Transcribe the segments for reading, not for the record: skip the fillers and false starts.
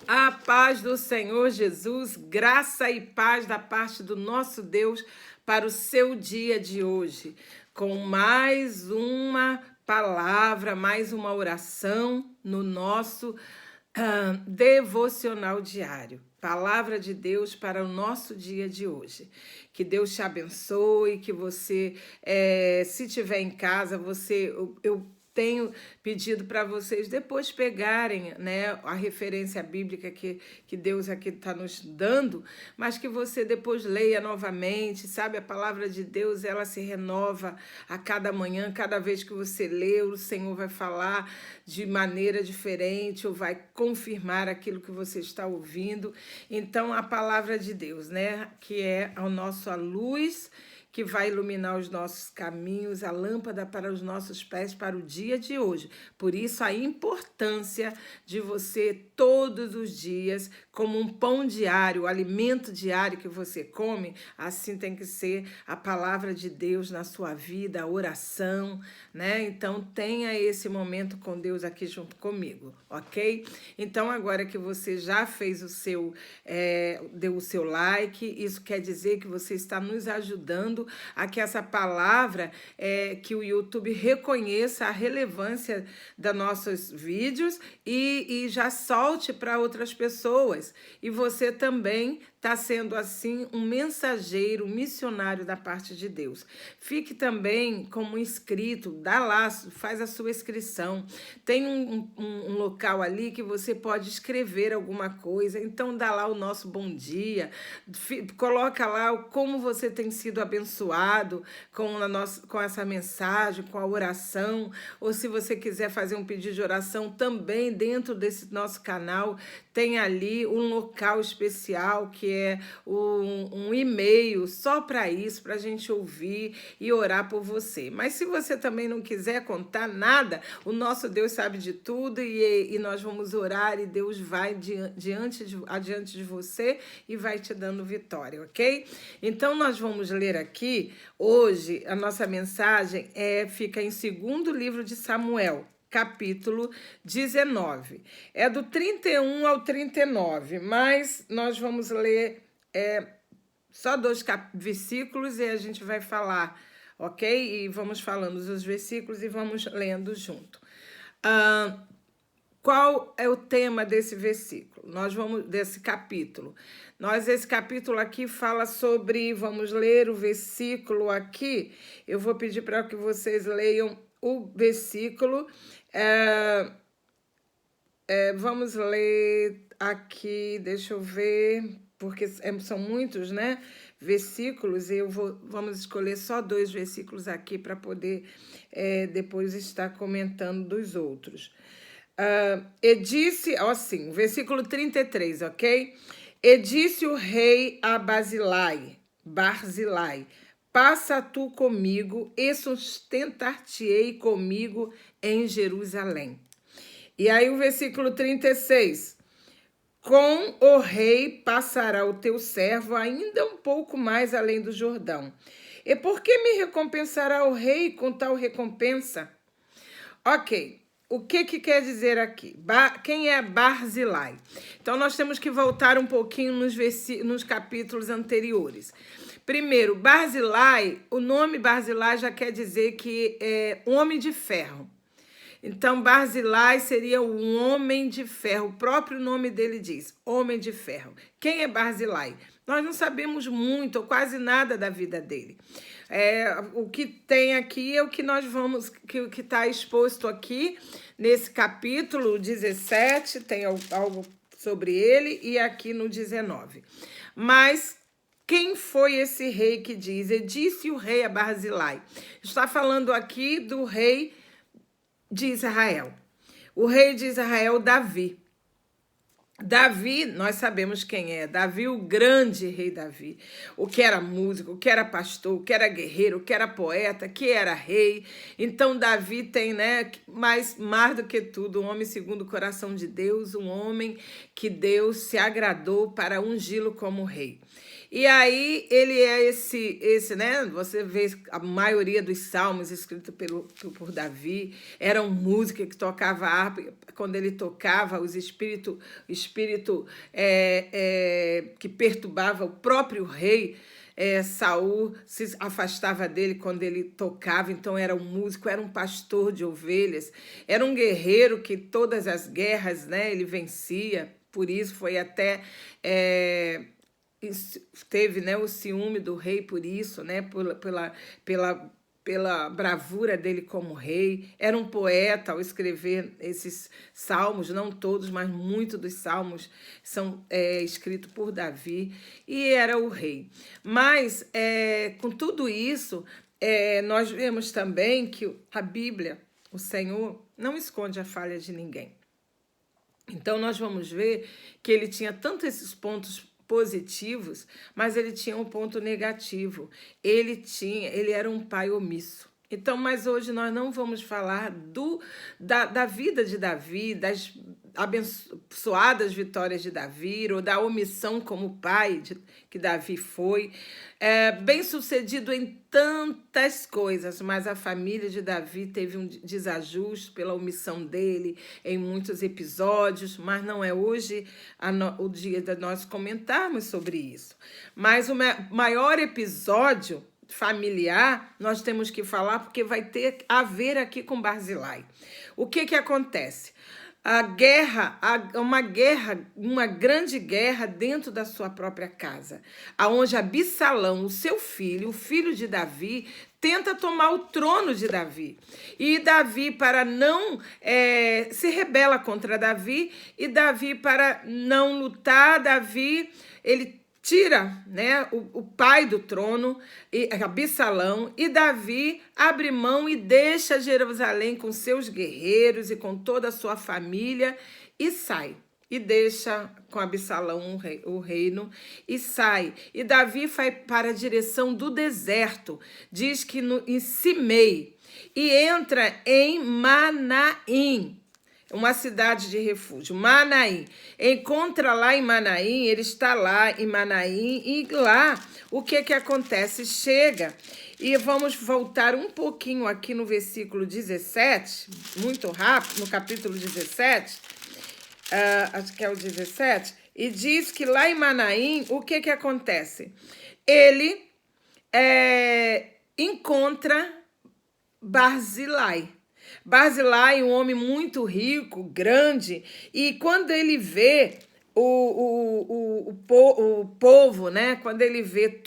A paz do Senhor Jesus, graça e paz da parte do nosso Deus para o seu dia de hoje, com mais uma palavra, mais uma oração no nosso devocional diário. Palavra de Deus para o nosso dia de hoje. Que Deus te abençoe, que você, se tiver em casa, eu tenho pedido para vocês depois pegarem, né, a referência bíblica que Deus aqui está nos dando, mas que você depois leia novamente, sabe? A palavra de Deus, ela se renova a cada manhã, cada vez que você lê, o Senhor vai falar de maneira diferente ou vai confirmar aquilo que você está ouvindo. Então, a palavra de Deus, né, que é a nossa luz, que vai iluminar os nossos caminhos, a lâmpada para os nossos pés para o dia de hoje. Por isso, a importância de você, todos os dias, como um pão diário, o alimento diário que você come, assim tem que ser a palavra de Deus na sua vida, a oração, né? Então, tenha esse momento com Deus aqui junto comigo, ok? Então, agora que você já fez deu o seu like, isso quer dizer que você está nos ajudando a que essa palavra, que o YouTube reconheça a relevância dos nossos vídeos e já solte para outras pessoas. E você também está sendo, assim, um mensageiro, um missionário da parte de Deus. Fique também como inscrito, dá lá, faz a sua inscrição. Tem um local ali que você pode escrever alguma coisa, então dá lá o nosso bom dia, coloca lá como você tem sido abençoado com essa mensagem, com a oração, ou se você quiser fazer um pedido de oração também dentro desse nosso canal, tem ali um local especial que é um e-mail só para isso, para a gente ouvir e orar por você. Mas se você também não quiser contar nada, o nosso Deus sabe de tudo e nós vamos orar e Deus vai adiante de você e vai te dando vitória, ok? Então nós vamos ler aqui, hoje, a nossa mensagem fica em 2º livro de Samuel, capítulo 19. É do 31 ao 39, mas nós vamos ler só 2 versículos e a gente vai falar, ok? E vamos falando os versículos e vamos lendo junto. Qual é o tema desse versículo? Desse capítulo. Esse capítulo aqui fala sobre, vamos ler o versículo aqui. Eu vou pedir para que vocês leiam o versículo. Vamos ler aqui, deixa eu ver, porque são muitos, né, versículos, e vamos escolher só 2 versículos aqui para poder depois estar comentando dos outros. E disse, assim, versículo 33, ok? E disse o rei a Barzilai, passa tu comigo e sustentar-te-ei comigo em Jerusalém. E aí o versículo 36, com o rei passará o teu servo ainda um pouco mais além do Jordão. E por que me recompensará o rei com tal recompensa? Ok, o que quer dizer aqui? Quem é Barzilai? Então, nós temos que voltar um pouquinho nos capítulos anteriores. Primeiro, Barzilai, o nome Barzilai já quer dizer que é homem de ferro. Então, Barzilai seria um homem de ferro. O próprio nome dele diz, homem de ferro. Quem é Barzilai? Nós não sabemos muito ou quase nada da vida dele. O que tem aqui é o que nós vamos, que está exposto aqui nesse capítulo 17, tem algo sobre ele, e aqui no 19. Mas quem foi esse rei que diz? E disse o rei a Barzilai. Está falando aqui do rei de Israel. O rei de Israel, Davi. Davi, nós sabemos quem é. Davi, o grande rei Davi. O que era músico, o que era pastor, o que era guerreiro, o que era poeta, que era rei. Então, Davi tem, né, mais do que tudo, um homem segundo o coração de Deus, um homem que Deus se agradou para ungí-lo como rei. E aí ele é esse, né? Você vê a maioria dos salmos escritos por Davi eram música que tocava harpa. Quando ele tocava, o espírito que perturbava o próprio rei, Saul se afastava dele quando ele tocava. Então era um músico, era um pastor de ovelhas, era um guerreiro que todas as guerras, né, ele vencia. Por isso foi até teve, né, o ciúme do rei por isso, né, pela bravura dele como rei. Era um poeta ao escrever esses salmos, não todos, mas muitos dos salmos são escritos por Davi, e era o rei. Mas, com tudo isso, nós vemos também que a Bíblia, o Senhor, não esconde a falha de ninguém. Então, nós vamos ver que ele tinha tanto esses pontos positivos, mas ele tinha um ponto negativo. Ele era um pai omisso. Então, mas hoje nós não vamos falar da vida de Davi, das abençoadas vitórias de Davi, ou da omissão como pai que Davi foi. Bem sucedido em tantas coisas, mas a família de Davi teve um desajuste pela omissão dele em muitos episódios, mas não é hoje o dia de nós comentarmos sobre isso. Mas o maior episódio familiar nós temos que falar, porque vai ter a ver aqui com Barzilai. O que acontece? Uma grande guerra dentro da sua própria casa, aonde Absalão, o seu filho, o filho de Davi, tenta tomar o trono de Davi. E Davi, para não se rebela contra Davi, e Davi, para não lutar, ele tira, né, o pai do trono, Absalão, e Davi abre mão e deixa Jerusalém com seus guerreiros e com toda a sua família e sai. E deixa com Absalão o reino e sai. E Davi vai para a direção do deserto, diz que em Simei, e entra em Manaim, uma cidade de refúgio, Manaim. Encontra lá em Manaim, ele está lá em Manaim, e lá o que acontece? Chega, e vamos voltar um pouquinho aqui no versículo 17, muito rápido, no capítulo 17, acho que é o 17, e diz que lá em Manaim, o que acontece? Ele encontra Barzilai. Barzilai, um homem muito rico, grande, e quando ele vê o povo, né? Quando ele vê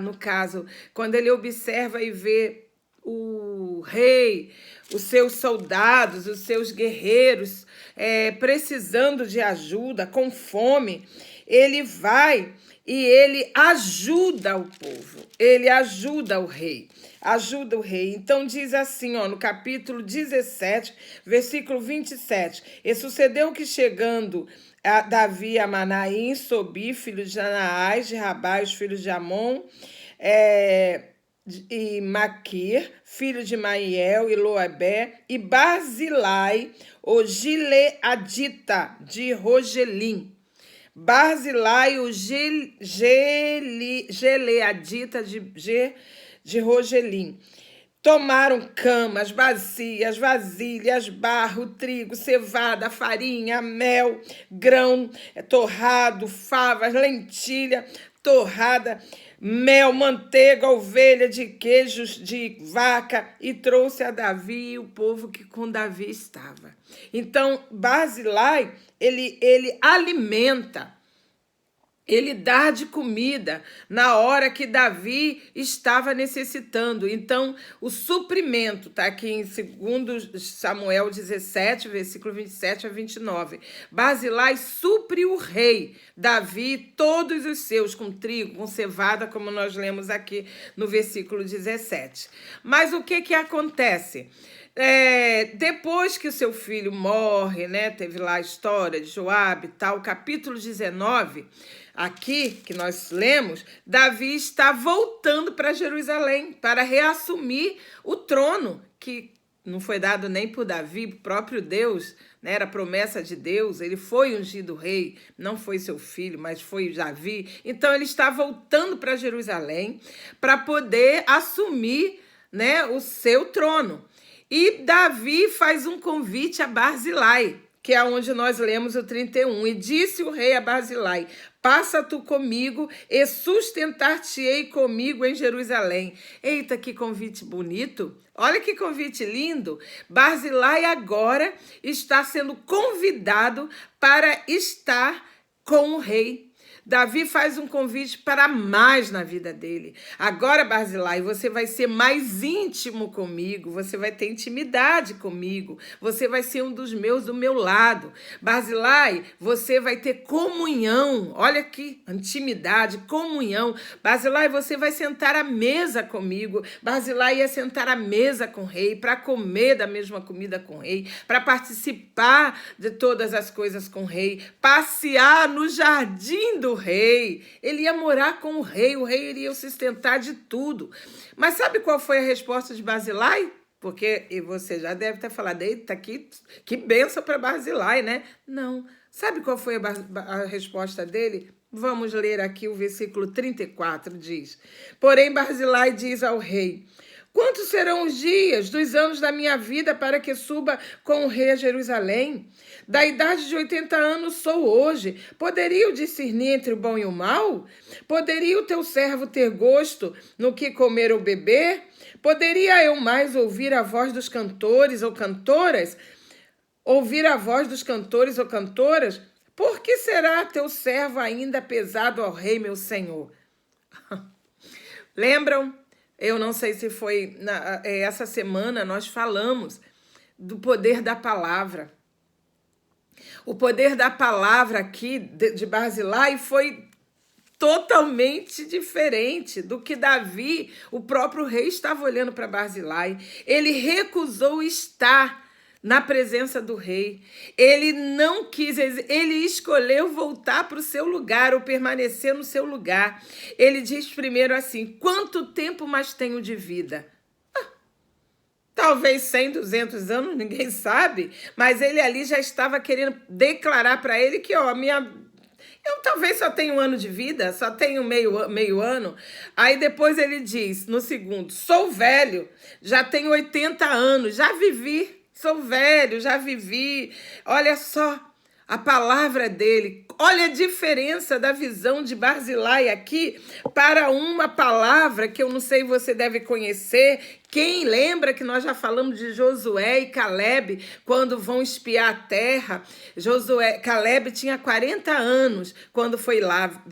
no caso, quando ele observa e vê o rei, os seus soldados, os seus guerreiros precisando de ajuda, com fome, ele vai e ele ajuda o povo, ele ajuda o rei. Ajuda o rei. Então diz assim, no capítulo 17, versículo 27. E sucedeu que chegando Davi a Manaim, Sobi, filho de Anaás, de Rabai, os filhos de Amon, e Maquir, filho de Maiel, e Loabé, e Barzilai, o Gileadita, de Rogelim. Barzilai, o Gileadita de Rogelim. Tomaram camas, bacias, vasilhas, barro, trigo, cevada, farinha, mel, grão torrado, favas, lentilha torrada, mel, manteiga, ovelha, de queijos de vaca, e trouxe a Davi e o povo que com Davi estava. Então, Barzilai, ele alimenta, ele dá de comida na hora que Davi estava necessitando. Então, o suprimento está aqui em 2 Samuel 17, versículo 27 a 29. Barzilai supre o rei Davi, todos os seus, com trigo, com cevada, como nós lemos aqui no versículo 17. Mas o que acontece? Depois que o seu filho morre, né? Teve lá a história de Joabe e tal, capítulo 19... Aqui, que nós lemos, Davi está voltando para Jerusalém para reassumir o trono que não foi dado nem por Davi, o próprio Deus, né, era promessa de Deus, ele foi ungido rei, não foi seu filho, mas foi Davi. Então ele está voltando para Jerusalém para poder assumir, né, o seu trono. E Davi faz um convite a Barzilai, que é onde nós lemos o 31. E disse o rei a Barzilai: passa tu comigo e sustentar-te-ei comigo em Jerusalém. Eita, que convite bonito! Olha que convite lindo! Barzilai agora está sendo convidado para estar com o rei. Davi faz um convite para mais na vida dele. Agora, Barzilai, você vai ser mais íntimo comigo, você vai ter intimidade comigo, você vai ser um dos meus do meu lado. Barzilai, você vai ter comunhão. Olha aqui, intimidade, comunhão. Barzilai, você vai sentar à mesa comigo. Barzilai ia sentar à mesa com o rei, para comer da mesma comida com o rei, para participar de todas as coisas com o rei, passear no jardim do rei. Ele ia morar com o rei iria o sustentar de tudo. Mas sabe qual foi a resposta de Barzilai? Porque você já deve ter falado, eita, que benção para Barzilai, né? Não. Sabe qual foi a resposta dele? Vamos ler aqui o versículo 34, diz: porém Barzilai diz ao rei: quantos serão os dias dos anos da minha vida para que suba com o rei a Jerusalém? Da idade de 80 anos sou hoje. Poderia eu discernir entre o bom e o mal? Poderia o teu servo ter gosto no que comer ou beber? Poderia eu mais ouvir a voz dos cantores ou cantoras? Ouvir a voz dos cantores ou cantoras? Por que será teu servo ainda pesado ao rei, meu senhor? Lembram? Eu não sei se foi essa semana, nós falamos do poder da palavra. O poder da palavra aqui de Barzilai foi totalmente diferente do que Davi, o próprio rei, estava olhando para Barzilai. Ele recusou estar na presença do rei. Ele não quis, ele escolheu voltar para o seu lugar ou permanecer no seu lugar. Ele diz primeiro assim: quanto tempo mais tenho de vida? Talvez 100, 200 anos, ninguém sabe, mas ele ali já estava querendo declarar para ele que, ó, eu talvez só tenho um ano de vida, só tenho meio ano. Aí depois ele diz, no segundo: sou velho, já tenho 80 anos, já vivi, sou velho, já vivi. Olha só a palavra dele. Olha a diferença da visão de Barzilai aqui para uma palavra que eu não sei, você deve conhecer. Quem lembra que nós já falamos de Josué e Caleb quando vão espiar a terra? Caleb tinha 40 anos quando foi lá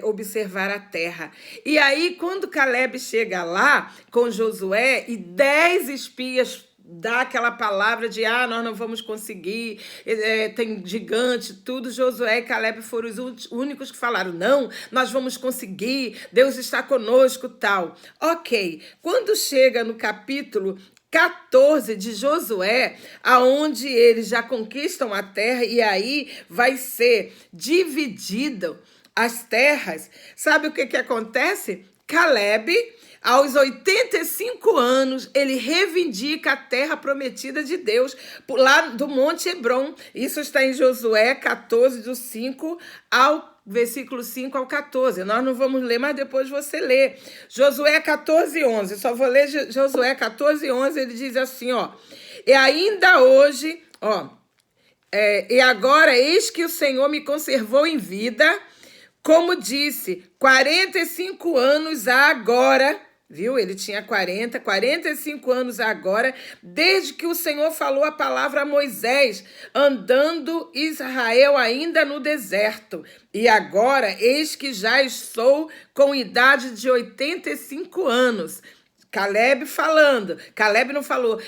observar a terra. E aí, quando Caleb chega lá com Josué e 10 espias dá aquela palavra de, nós não vamos conseguir, tem gigante, tudo. Josué e Caleb foram os únicos que falaram, não, nós vamos conseguir, Deus está conosco, tal. Ok, quando chega no capítulo 14 de Josué, aonde eles já conquistam a terra e aí vai ser dividido as terras, sabe o que acontece? Caleb, aos 85 anos, ele reivindica a terra prometida de Deus, lá do Monte Hebron. Isso está em Josué 14, do 5 ao versículo 5 ao 14. Nós não vamos ler, mas depois você lê. Josué 14, 11. Só vou ler Josué 14, 11. Ele diz assim, ó. E ainda hoje, ó. E agora, eis que o Senhor me conservou em vida, como disse, 45 anos agora. Viu? Ele tinha 45 anos agora, desde que o Senhor falou a palavra a Moisés, andando Israel ainda no deserto. E agora, eis que já estou com idade de 85 anos. Caleb falando. Caleb não falou,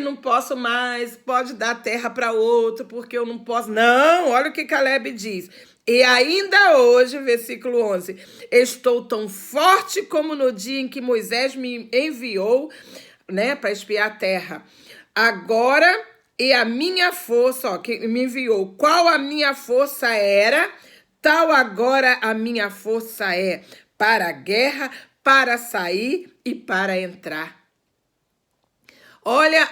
não posso mais, pode dar terra para outro, porque eu não posso. Não, olha o que Caleb diz. E ainda hoje, versículo 11, estou tão forte como no dia em que Moisés me enviou, né, para espiar a terra. Agora, e a minha força, ó, que me enviou, qual a minha força era, tal agora a minha força é para a guerra, para sair e para entrar. Olha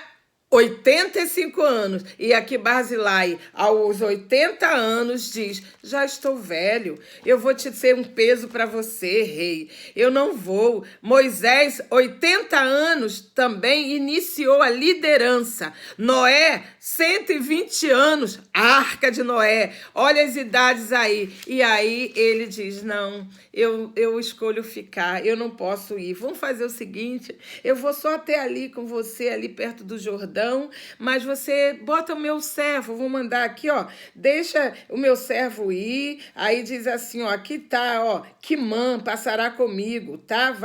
85 anos. E aqui Barzilai, aos 80 anos, diz: já estou velho, eu vou te ser um peso para você, rei. Eu não vou. Moisés, 80 anos, também iniciou a liderança. Noé, 120 anos, a Arca de Noé. Olha as idades aí. E aí ele diz: não, eu escolho ficar, eu não posso ir. Vamos fazer o seguinte, eu vou só até ali com você, ali perto do Jordão, mas você bota o meu servo, vou mandar aqui, ó, deixa o meu servo ir. Aí diz assim, ó, aqui tá, ó, Quimã passará comigo, tá?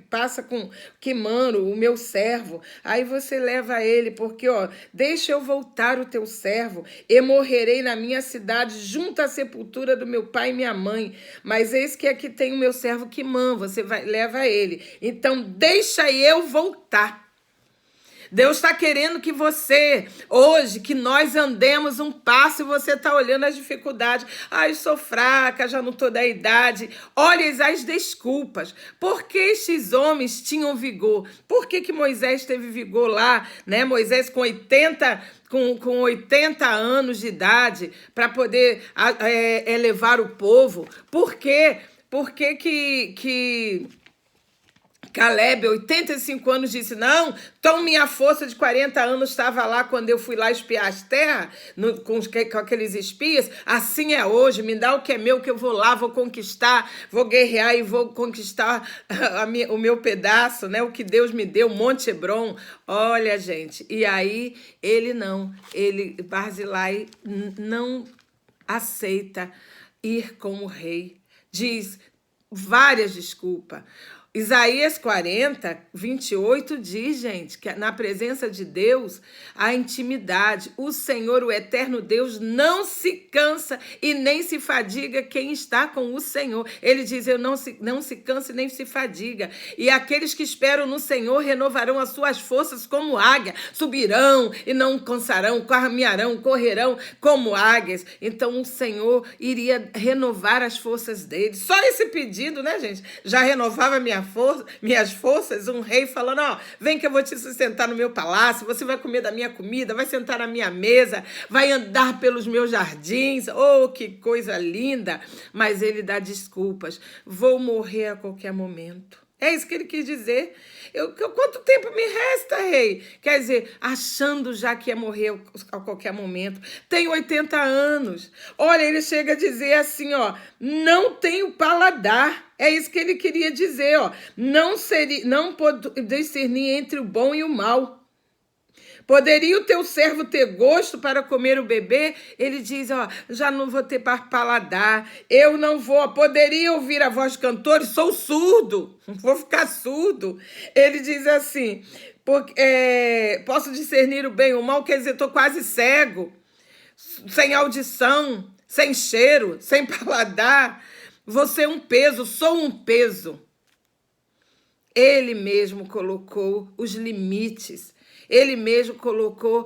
Passa com Quimã, o meu servo. Aí você leva ele, porque, ó, deixa eu voltar o teu servo, e morrerei na minha cidade, junto à sepultura do meu pai e minha mãe. Mas eis que aqui tem o meu servo Quimã, você leva ele. Então deixa eu voltar. Deus está querendo que você, hoje, que nós andemos um passo e você está olhando as dificuldades. Ai, sou fraca, já não estou da idade. Olha as desculpas. Por que estes homens tinham vigor? Por que Moisés teve vigor lá, né? Moisés com 80 anos de idade para poder elevar o povo. Por quê? Por que Caleb, 85 anos, disse, não, então minha força de 40 anos estava lá quando eu fui lá espiar as terras, com aqueles espias, assim é hoje, me dá o que é meu, que eu vou lá, vou conquistar, vou guerrear e vou conquistar o meu pedaço, né, o que Deus me deu, Monte Hebron. Olha, gente, e aí Barzilai não aceita ir como rei, diz várias desculpas. Isaías 40, 28 diz, gente, que na presença de Deus há intimidade. O Senhor, o eterno Deus, não se cansa e nem se fadiga quem está com o Senhor. Ele diz, eu não se cansa e nem se fadiga. E aqueles que esperam no Senhor renovarão as suas forças como águia. Subirão e não cansarão, caminharão, correrão como águias. Então o Senhor iria renovar as forças dele. Só esse pedido, né, gente? Já renovava minhas forças, um rei falando, ó, vem que eu vou te sustentar no meu palácio, você vai comer da minha comida, vai sentar na minha mesa, vai andar pelos meus jardins, oh, que coisa linda. Mas ele dá desculpas, vou morrer a qualquer momento. É isso que ele quis dizer. Quanto tempo me resta, rei? Quer dizer, achando já que ia morrer a qualquer momento. Tenho 80 anos. Olha, ele chega a dizer assim, ó, não tenho paladar. É isso que ele queria dizer, ó. Não pode discernir entre o bom e o mal. Poderia o teu servo ter gosto para comer o bebê? Ele diz, ó, já não vou ter paladar, eu não vou. Poderia ouvir a voz de cantores? Sou surdo, vou ficar surdo. Ele diz assim, posso discernir o bem e o mal? Quer dizer, estou quase cego, sem audição, sem cheiro, sem paladar. Você é um peso, sou um peso. Ele mesmo colocou os limites. Ele mesmo colocou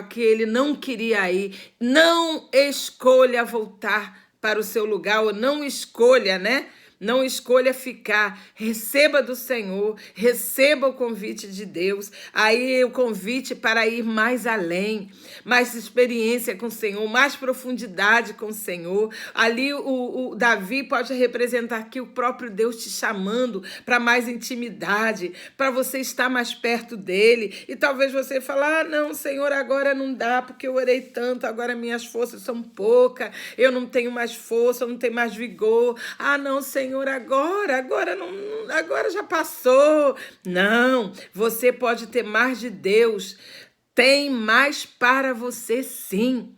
que ele não queria ir. Não escolha voltar para o seu lugar, ou não escolha, né? Não escolha ficar. Receba do Senhor, receba o convite de Deus. Aí o convite para ir mais além, mais experiência com o Senhor, mais profundidade com o Senhor. Ali o Davi pode representar aqui o próprio Deus te chamando para mais intimidade, para você estar mais perto dele. E talvez você fale, não, Senhor, agora não dá, porque eu orei tanto, agora minhas forças são poucas, eu não tenho mais força, eu não tenho mais vigor. Não, Senhor, agora já passou. Não, você pode ter mais de Deus. Tem mais para você, sim.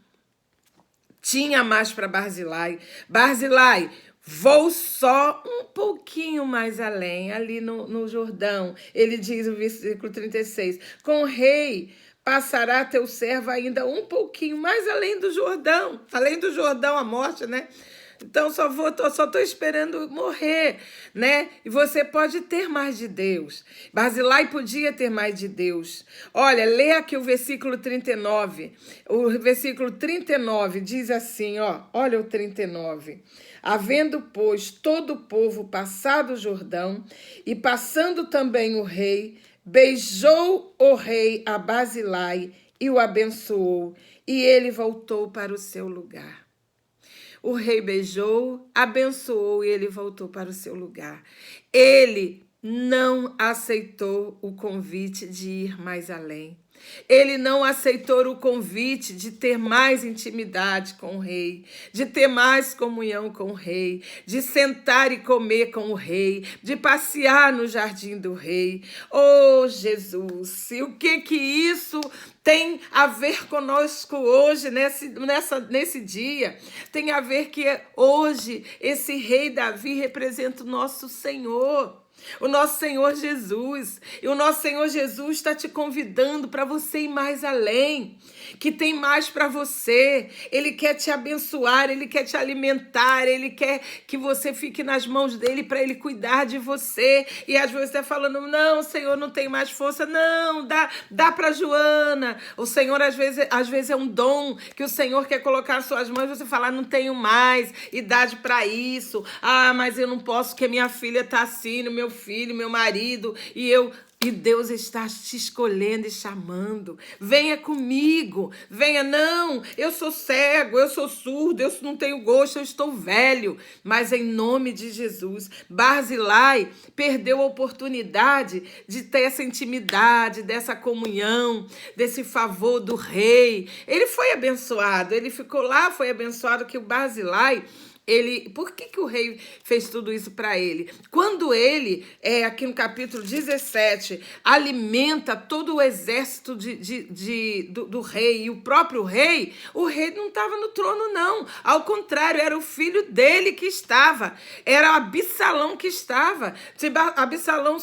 Tinha mais para Barzilai. Barzilai, vou só um pouquinho mais além, ali no Jordão. Ele diz no versículo 36, com o rei passará teu servo ainda um pouquinho mais além do Jordão. Além do Jordão, a morte, né? Então, só estou esperando morrer, né? E você pode ter mais de Deus. Barzilai podia ter mais de Deus. Olha, lê aqui o versículo 39. O versículo 39 diz assim, ó. Olha o 39. Havendo, pois, todo o povo passado o Jordão, e passando também o rei, beijou o rei a Barzilai e o abençoou, e ele voltou para o seu lugar. O rei beijou, abençoou e ele voltou para o seu lugar. Ele não aceitou o convite de ir mais além. Ele não aceitou o convite de ter mais intimidade com o rei, de ter mais comunhão com o rei, de sentar e comer com o rei, de passear no jardim do rei. Oh, Jesus, e o que isso tem a ver conosco hoje, nesse dia? Tem a ver que hoje esse rei Davi representa o nosso Senhor. O nosso Senhor Jesus. E o nosso Senhor Jesus está te convidando para você ir mais além, que tem mais para você. Ele quer te abençoar, ele quer te alimentar, ele quer que você fique nas mãos dele para ele cuidar de você. E às vezes você está falando, não, Senhor, não tem mais força. Não, dá para Joana. O Senhor às vezes é um dom que o Senhor quer colocar nas suas mãos. Você fala, não tenho mais idade para isso. Ah, mas eu não posso porque minha filha está assim, no meu filho, meu marido, e Deus está te escolhendo e chamando. Venha comigo, venha. Não, eu sou cego, eu sou surdo, eu não tenho gosto, eu estou velho. Mas em nome de Jesus, Barzilai perdeu a oportunidade de ter essa intimidade, dessa comunhão, desse favor do rei. Ele foi abençoado, ele ficou lá, foi abençoado, que o Barzilai... Por que o rei fez tudo isso para ele? Quando ele, aqui no capítulo 17, alimenta todo o exército do rei e o próprio rei, o rei não estava no trono, não. Ao contrário, era o filho dele que estava. Era Absalão que estava. Absalão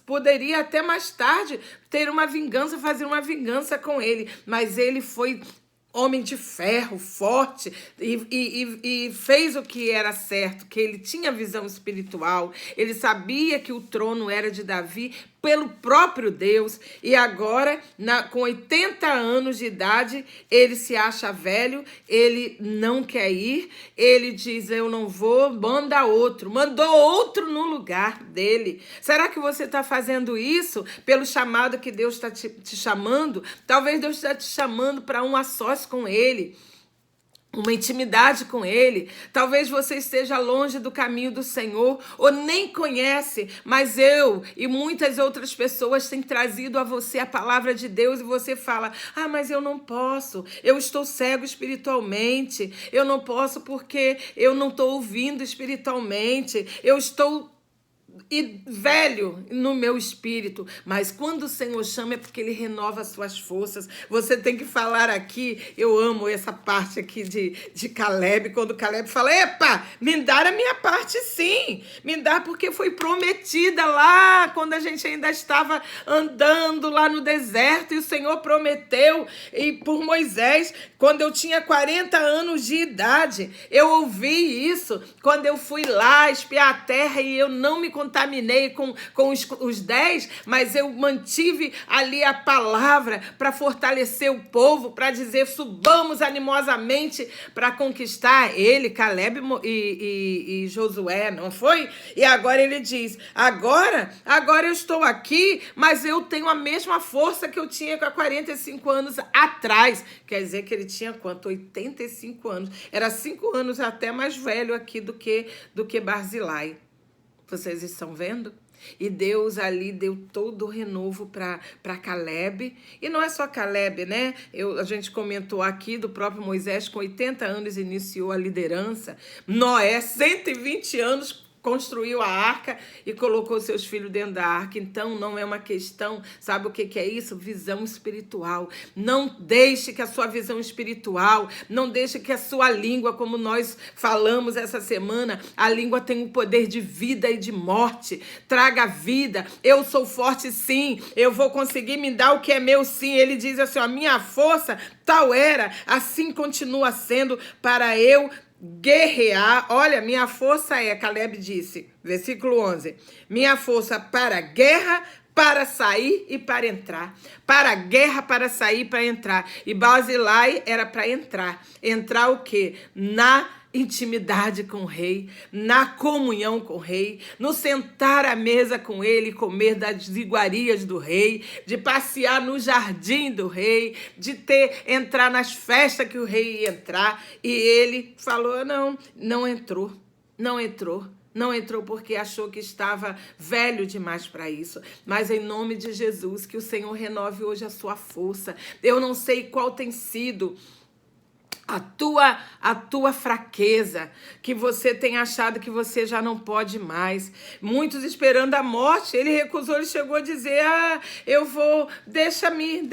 poderia até mais tarde ter uma vingança, fazer uma vingança com ele. Mas ele foi homem de ferro, forte, e fez o que era certo, que ele tinha visão espiritual, ele sabia que o trono era de Davi pelo próprio Deus, e agora, com 80 anos de idade, ele se acha velho, ele não quer ir, ele diz, eu não vou, mandou outro no lugar dele. Será que você está fazendo isso pelo chamado que Deus está te chamando? Talvez Deus está te chamando para um a sós com ele, uma intimidade com ele. Talvez você esteja longe do caminho do Senhor, ou nem conhece, mas eu e muitas outras pessoas têm trazido a você a palavra de Deus, e você fala, mas eu não posso, eu estou cego espiritualmente, eu não posso porque eu não estou ouvindo espiritualmente, eu estou velho no meu espírito. Mas quando o Senhor chama é porque ele renova as suas forças. Você tem que falar aqui, eu amo essa parte aqui de Caleb, quando Caleb fala, epa, me dá a minha parte sim, me dá, porque foi prometida lá, quando a gente ainda estava andando lá no deserto, e o Senhor prometeu, e por Moisés, quando eu tinha 40 anos de idade, eu ouvi isso, quando eu fui lá espiar a terra, e eu não me contaminei com os 10, mas eu mantive ali a palavra para fortalecer o povo, para dizer, subamos animosamente para conquistar ele, Caleb e Josué, não foi? E agora ele diz, agora eu estou aqui, mas eu tenho a mesma força que eu tinha com 45 anos atrás. Quer dizer que ele tinha quanto? 85 anos. Era 5 anos até mais velho aqui do que Barzilai. Vocês estão vendo? E Deus ali deu todo o renovo para Caleb. E não é só Caleb, né? A gente comentou aqui do próprio Moisés, com 80 anos iniciou a liderança. Noé, 120 anos, construiu a arca e colocou seus filhos dentro da arca. Então, não é uma questão, sabe o que é isso? Visão espiritual. Não deixe que a sua visão espiritual, não deixe que a sua língua, como nós falamos essa semana, a língua tem o poder de vida e de morte. Traga vida. Eu sou forte sim, eu vou conseguir me dar o que é meu sim. Ele diz assim, a minha força tal era, assim continua sendo para eu guerrear. Olha, minha força Caleb disse, versículo 11, minha força para a guerra, para sair e para entrar. Para a guerra, para sair e para entrar. E Barzilai era para entrar. Entrar o quê? Na intimidade com o rei, na comunhão com o rei, no sentar à mesa com ele, comer das iguarias do rei, de passear no jardim do rei, de entrar nas festas que o rei ia entrar. E ele falou, não entrou. Não entrou porque achou que estava velho demais para isso. Mas em nome de Jesus, que o Senhor renove hoje a sua força. Eu não sei qual tem sido a tua fraqueza, que você tem achado que você já não pode mais. Muitos esperando a morte, ele recusou, ele chegou a dizer, eu vou, deixa-me.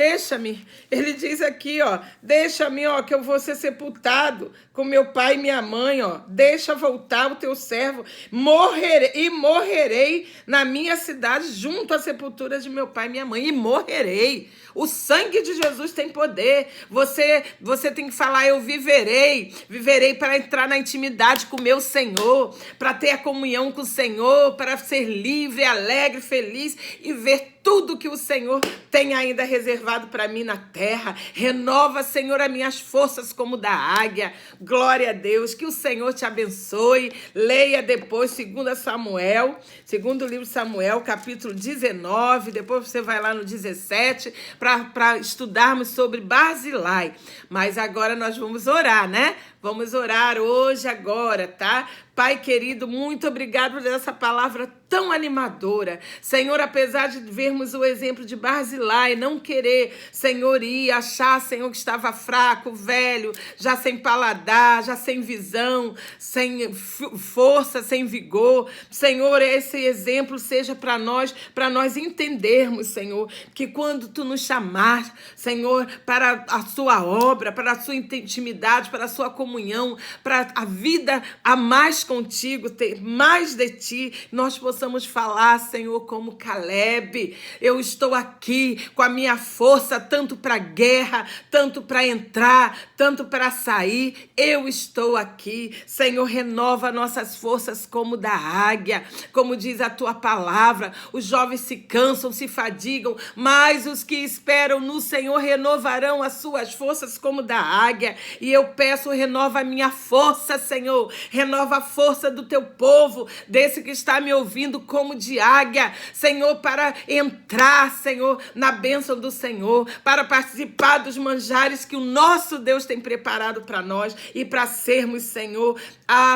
Ele diz aqui, deixa-me, que eu vou ser sepultado com meu pai e minha mãe, deixa voltar o teu servo, morrerei na minha cidade, junto à sepultura de meu pai e minha mãe, e morrerei. O sangue de Jesus tem poder. Você tem que falar, eu viverei para entrar na intimidade com o meu Senhor, para ter a comunhão com o Senhor, para ser livre, alegre, feliz e ver tudo que o Senhor tem ainda reservado para mim na terra. Renova, Senhor, as minhas forças como da águia. Glória a Deus, que o Senhor te abençoe. Leia depois 2 Samuel, segundo livro de Samuel, capítulo 19, depois você vai lá no 17, para estudarmos sobre Barzilai. Mas agora nós vamos orar, né? Vamos orar hoje, agora, tá? Pai querido, muito obrigado por essa palavra tão animadora. Senhor, apesar de vermos o exemplo de Barzilai, não querer, Senhor, achar, Senhor, que estava fraco, velho, já sem paladar, já sem visão, sem força, sem vigor. Senhor, esse exemplo seja para nós entendermos, Senhor, que quando Tu nos chamar, Senhor, para a Sua obra, para a Sua intimidade, para a Sua comunhão, para a vida a mais contigo, ter mais de Ti, nós possamos falar, Senhor, como Caleb, eu estou aqui com a minha força, tanto para a guerra, tanto para entrar, tanto para sair, eu estou aqui. Senhor, renova nossas forças como da águia, como diz a Tua palavra, os jovens se cansam, se fadigam, mas os que esperam no Senhor renovarão as suas forças como da águia. E eu peço, renova a minha força, Senhor, renova a força do Teu povo, desse que está me ouvindo como de águia, Senhor, para entrar, Senhor, na bênção do Senhor, para participar dos manjares que o nosso Deus tem preparado para nós e para sermos, Senhor,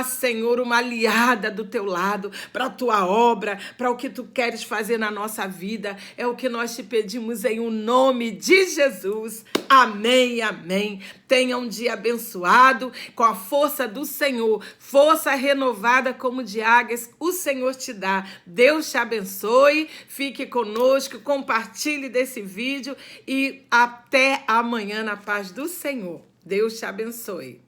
Senhor, uma aliada do Teu lado, para a Tua obra, para o que Tu queres fazer na nossa vida. É o que nós te pedimos em o nome de Jesus. Amém, amém. Tenha um dia abençoado, com a força do Senhor, força renovada como de águias, o Senhor te dá. Deus te abençoe, fique conosco, compartilhe desse vídeo e até amanhã na paz do Senhor. Deus te abençoe.